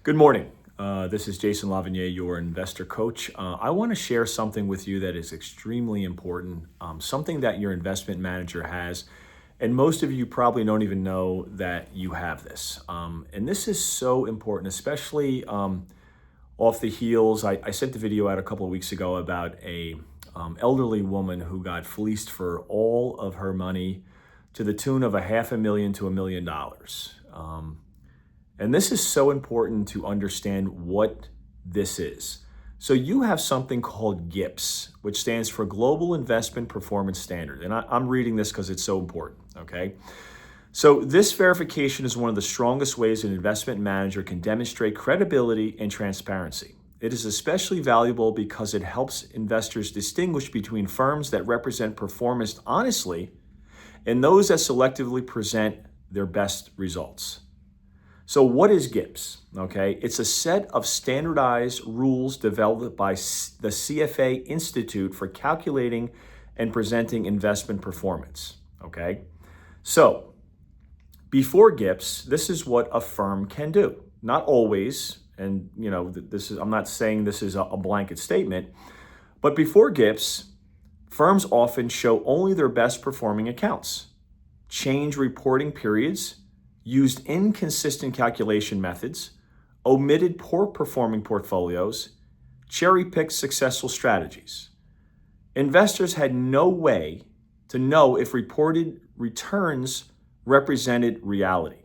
Good morning. This is Jason Lavigny, your investor coach. I want to share something with you that is extremely important, something that your investment manager has, and most of you probably don't even know that you have this. And this is so important, especially off the heels. I sent the video out a couple of weeks ago about a elderly woman who got fleeced for all of her money to the tune of $500,000 to $1 million. And this is so important to understand what this is. So you have something called GIPS, which stands for Global Investment Performance Standard. And I'm reading this because it's so important, okay? So this verification is one of the strongest ways an investment manager can demonstrate credibility and transparency. It is especially valuable because it helps investors distinguish between firms that represent performance honestly and those that selectively present their best results. So what is GIPS? Okay, it's a set of standardized rules developed by the CFA Institute for calculating and presenting investment performance. Okay, so before GIPS, this is what a firm can do. Not always, and I'm not saying this is a blanket statement, but before GIPS, firms often show only their best performing accounts, change reporting periods, used inconsistent calculation methods, omitted poor performing portfolios, cherry-picked successful strategies. Investors had no way to know if reported returns represented reality.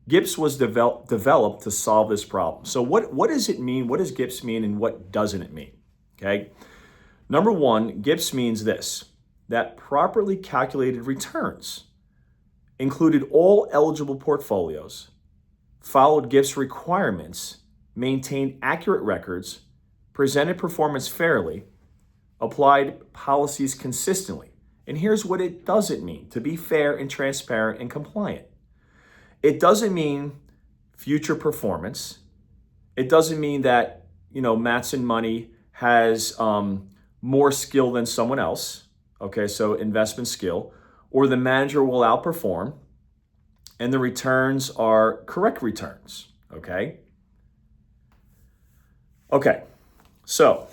GIPS was developed to solve this problem. So what does it mean? What does GIPS mean and what doesn't it mean? Okay. Number one, GIPS means this, that properly calculated returns included all eligible portfolios, followed GIPS requirements, maintained accurate records, presented performance fairly, applied policies consistently. And here's what it doesn't mean: to be fair and transparent and compliant. It doesn't mean future performance. It doesn't mean that, Matson Money has more skill than someone else. Okay, so investment skill. Or the manager will outperform, and the returns are correct returns, okay? Okay, so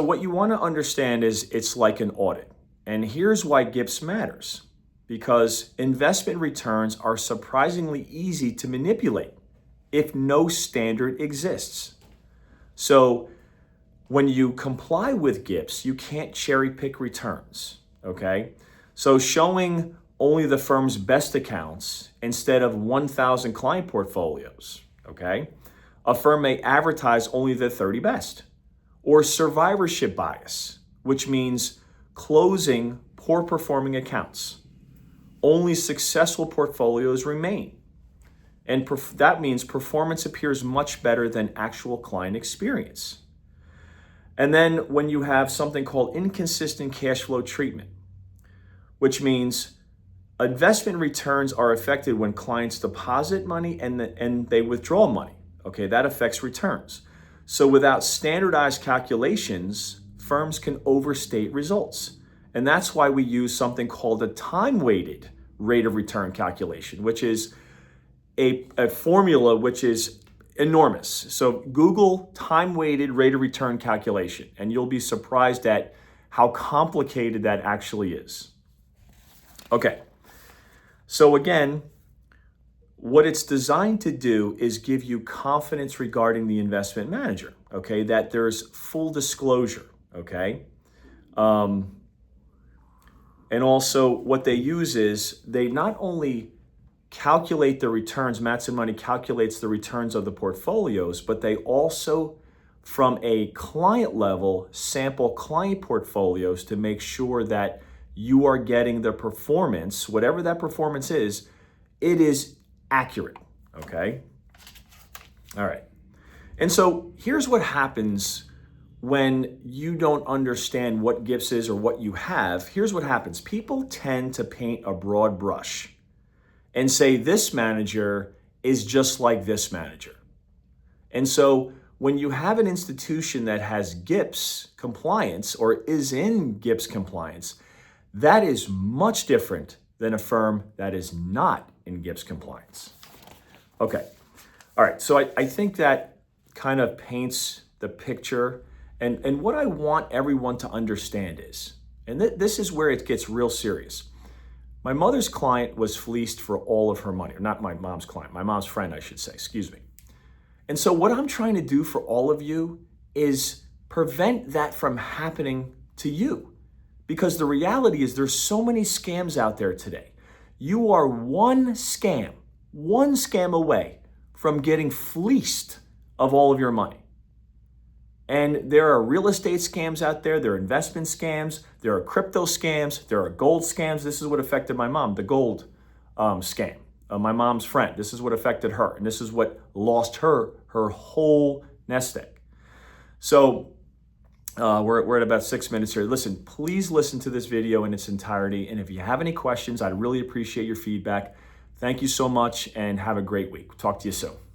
what you want to understand is it's like an audit. And here's why GIPS matters. Because investment returns are surprisingly easy to manipulate if no standard exists. So when you comply with GIPS, you can't cherry pick returns, okay? So showing only the firm's best accounts instead of 1,000 client portfolios, okay? A firm may advertise only the 30 best. Or survivorship bias, which means closing poor performing accounts. Only successful portfolios remain. And that means performance appears much better than actual client experience. And then when you have something called inconsistent cash flow treatment, which means investment returns are affected when clients deposit money and they withdraw money. Okay, that affects returns. So without standardized calculations, firms can overstate results. And that's why we use something called a time-weighted rate of return calculation, which is a formula which is enormous. So Google time-weighted rate of return calculation, and you'll be surprised at how complicated that actually is. Okay, so again, what it's designed to do is give you confidence regarding the investment manager, okay, that there's full disclosure, okay? And also what they use is they not only calculate the returns, Matson Money calculates the returns of the portfolios, but they also, from a client level, sample client portfolios to make sure that you are getting the performance, whatever that performance is, it is accurate, okay? All right. And so here's what happens when you don't understand what GIPS is or what you have. Here's what happens. People tend to paint a broad brush and say this manager is just like this manager. And so when you have an institution that has GIPS compliance or is in GIPS compliance, that is much different than a firm that is not in GIPS compliance. Okay. All right. So I think that kind of paints the picture. And what I want everyone to understand is, and this is where it gets real serious. My mother's client was fleeced for all of her money. Not my mom's client, my mom's friend, I should say, excuse me. And so what I'm trying to do for all of you is prevent that from happening to you. Because the reality is there's so many scams out there today. You are one scam away from getting fleeced of all of your money. And there are real estate scams out there, there are investment scams, there are crypto scams, there are gold scams. This is what affected my mom, the gold scam. My mom's friend, this is what affected her. And this is what lost her whole nest egg. So we're at about 6 minutes here. Listen, please listen to this video in its entirety. And if you have any questions, I'd really appreciate your feedback. Thank you so much and have a great week. Talk to you soon.